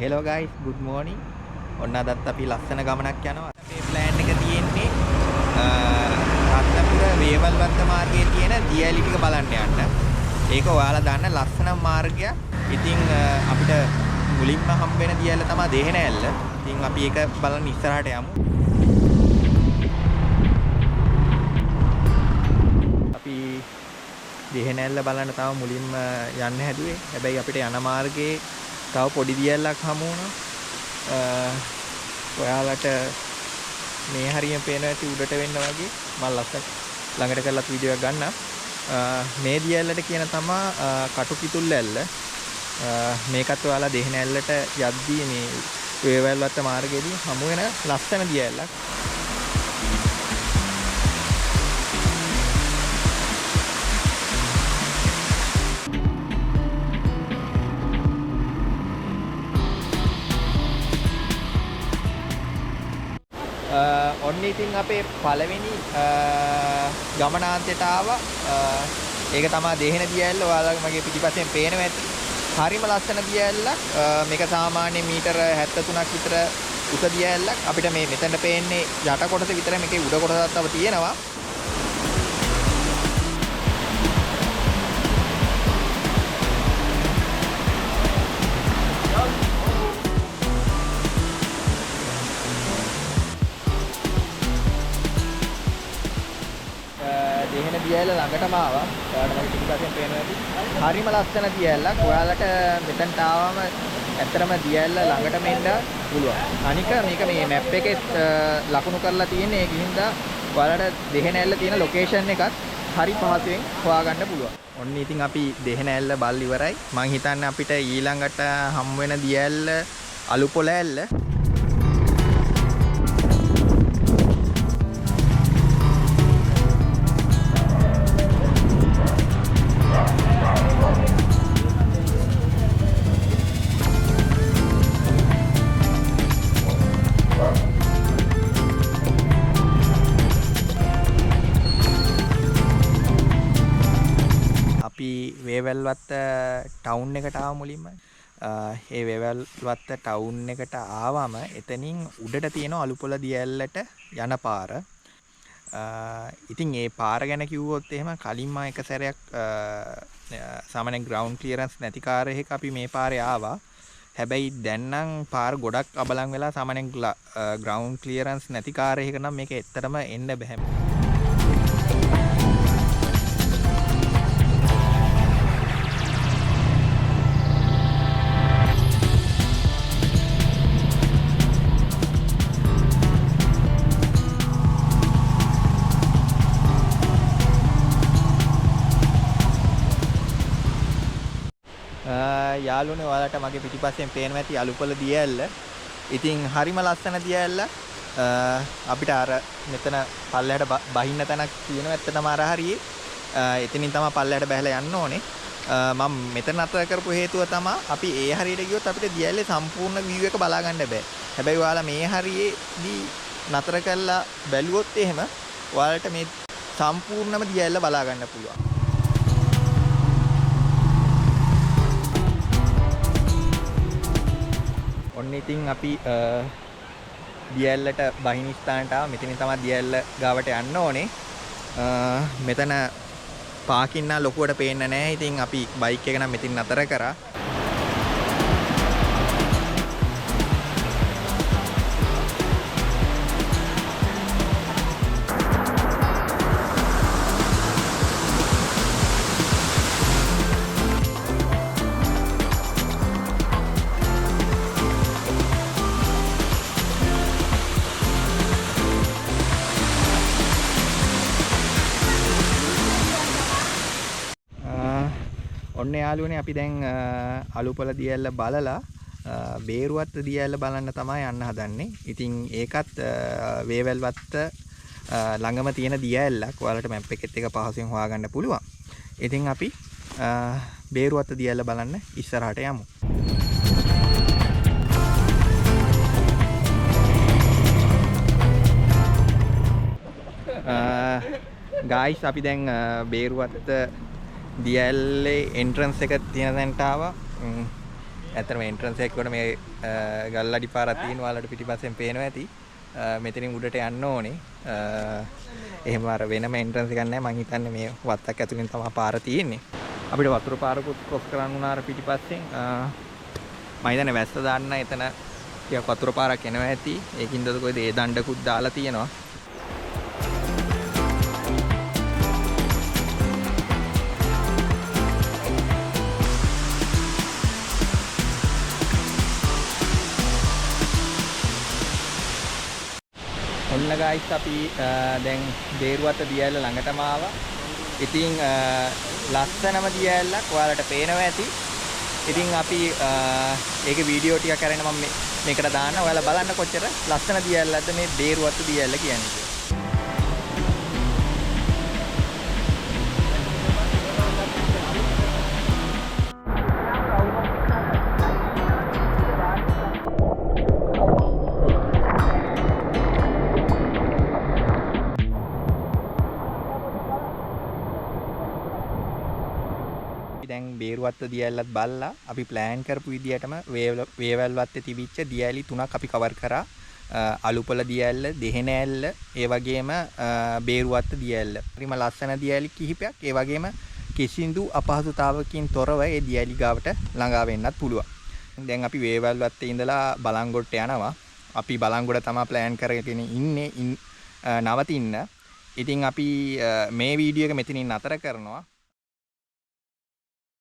hello guys, good morning. ඔන්න අදත් අපි ලස්සන ගමනක් යනවා. අපේ plan එක තියෙන්නේ රත්නපුර වේවල්වත්ත මාර්ගයේ තියෙන දියැලි ටික බලන්න යන්න. ඒක ඔයාලා දන්න ලස්සන මාර්ගයක්. ඉතින් අපිට මුලින්ම හම්බ වෙන දියැල්ල තමයි දෙහෙනැල්ල. ඉතින් අපි ඒක බලන්න ඉස්සරහට යමු. අපි දෙහෙනැල්ල බලන්න තව මුලින්ම යන්න හැදුවේ. හැබැයි අපිට යන මාර්ගයේ තව පොඩි දියැලක් හමු වුණා. ඔයාලට මේ හරියෙන් පේන ඇති උඩට වෙන්න වගේ මම ලස්සන ළඟට කරලා වීඩියෝ එකක් ගන්නම්. මේ දියැලට කියන තමයි කටුකිතුල් ඇල්ල. මේකත් ඔයාලා දෙහෙනැල්ලට යද්දී මේ වේවැල්වත්ත මාර්ගයේදී හමු වෙන ලස්සන දියැලක්. ඔන්න ඉතින් අපේ පළවෙනි ගමනාන්තයට ආවා. ඒක තමයි දෙහෙන දියැල්ල. ඔයාලා මගේ පිටිපස්සෙන් පේනවා ඇති. හරිම ලස්සන දියැල්ලක්. මේක සාමාන්‍ය මීටර 73ක් විතර උස දියැල්ලක්. අපිට මේ මෙතන පේන්නේ යට කොටස විතරයි. මේකේ උඩ කොටසක් තව තියෙනවා. දෙහෙන දියැල්ල ළඟටම ආවා. ඔයාලට මගේ පිටිපස්සෙන් පේනවා ඇති. හරිම ලස්සන දියැල්ලක්. ඔයාලට මෙතනට ආවම ඇත්තටම දියැල්ල ළඟටම එන්න පුළුවන්. අනික මේක මේ මැප් එකේ ලකුණු කරලා තියෙන්නේ. ඒක හින්දා ඔයාලට දෙහෙනැල්ල තියෙන ලොකේෂන් එකත් හරි පහසුවෙන් හොයාගන්න පුළුවන්. ඔන්න ඉතින් අපි දෙහෙනැල්ල බල් ඉවරයි. මං හිතන්නේ අපිට ඊළඟට හම් වෙන දියැල්ල අලුපොළ ඇල්ල. වේවැල්වත්ත ටවුන් එකට ආව මුලින්ම. ඒ වේවැල්වත්ත ටවුන් එකට ආවම එතනින් උඩට තියෙන අලුපොළ දියැල්ලට යන පාර. ඉතින් ඒ පාර ගැන කිව්වොත් එහෙම කලින් මම එක සැරයක් සාමාන්‍ය ග්‍රවුන්ඩ් ක්ලියරන්ස් නැති කාර් එකක අපි මේ පාරේ ආවා. හැබැයි දැන් නම් පාර ගොඩක් අබලන් වෙලා සාමාන්‍ය ග්‍රවුන්ඩ් ක්ලියරන්ස් නැති කාර් එකක නම් මේක ඇත්තටම එන්න බෑ. යාළුවනේ ඔයාලට මගේ පිටිපස්සෙන් පේනවා ඇති අලුපොළ දියැල්ල. ඉතින් හරිම ලස්සන දියැල්ල. අපිට අර මෙතන පල්ලයට බහින්න තැනක් තියෙනවා ඇත්තටම අර හරියේ. එතනින් තමයි පල්ලයට බහලා යන්න ඕනේ. මම මෙතන නතර කරපු හේතුව තමයි අපි ඒ හරියට ගියොත් අපිට දියැල්ලේ සම්පූර්ණ view එක බලා ගන්න බෑ. හැබැයි ඔයාලා මේ හරියේදී නතර කරලා බැලුවොත් එහෙම ඔයාලට මේ සම්පූර්ණම දියැල්ල බලා ගන්න පුළුවන්. ඔන්න ඉතින් අපි දියැල්ලට බහින ස්ථානට ආවා. මෙතනින් තමයි දියැල්ල ගාවට යන්න ඕනේ. මෙතන පාකින් නා ලොකුවට පේන්න නැහැ. ඉතින් අපි බයික් එක නම් මෙතන නතර කරා. ඔන්න යාළුවනේ අපි දැන් අලුපොළ දියැල්ල බලලා බේරුවත්ත දියැල්ල බලන්න තමයි යන්න හදන්නේ. ඉතින් ඒකත් වේවැල්වත්ත ළඟම තියෙන දියැල්ලක්. ඔයාලට මැප් එකෙත් එක පහසුවෙන් හොයාගන්න පුළුවන්. ඉතින් අපි බේරුවත්ත දියැල්ල බලන්න ඉස්සරහට යමු. ගායිස් අපි දැන් බේරුවත්ත දියැල්ලේ එන්ට්‍රන්ස් එක තියෙන තැනට ආවා. ඇත්තටම එන්ට්‍රන්ස් එකකට මේ ගල්ලඩි පාරක් තියෙනවා. ඔයාලට පිටිපස්සෙන් පේනවා ඇති. මෙතනින් උඩට යන්න ඕනේ. එහෙම අර වෙනම එන්ට්‍රන්ස් එකක් නැහැ. මං හිතන්නේ මේ වත්තක් ඇතුලෙන් තමයි පාර තියෙන්නේ. අපිට වතුර පාරකුත් ක්‍රොස් කරන්න උනා අර පිටිපස්සෙන්. මම හිතන්නේ වැස්ස දාන්න එතන ටිකක් වතුර පාරක් එනවා ඇති. ඒකින්ද කොයිද ඒ දණ්ඩකුත් දාලා තියෙනවා. ඔන්න ගයිස් අපි දැන් බේරුවත්ත දියඇල්ල ළඟටම ආවා. ඉතින් ලස්සනම දියඇල්ලක් ඔයාලට පේනවා ඇති. ඉතින් අපි ඒකේ වීඩියෝ ටිකක් අරගෙන මම මේකට දාන්න. ඔයාලා බලන්න කොච්චර ලස්සන දියඇල්ලක්ද මේ බේරුවත්ත දියඇල්ල කියන්නේ. දැන් බේරුවත්ත දියඇල්ලත් බලලා අපි ප්ලෑන් කරපු විදිහටම වේවැල් වත්තේ තිබිච්ච දියඇලි 3ක් අපි කවර් කරා. අලුපල දියඇල්ල, දෙහෙන ඇල්ල, ඒ වගේම බේරුවත්ත දියඇල්ල. හරිම ලස්සන දියඇලි කිහිපයක්. ඒ වගේම කිසිදු අපහසුතාවකින් තොරව ඒ දියඇලි ගාවට ළඟා වෙන්නත් පුළුවන්. දැන් අපි වේවැල් වත්තේ ඉඳලා බලංගොඩට යනවා. අපි බලංගොඩ තමයි ප්ලෑන් කරගෙන ඉන්නේ නවතින්න. ඉතින් අපි මේ වීඩියෝ එක මෙතනින් නතර කරනවා.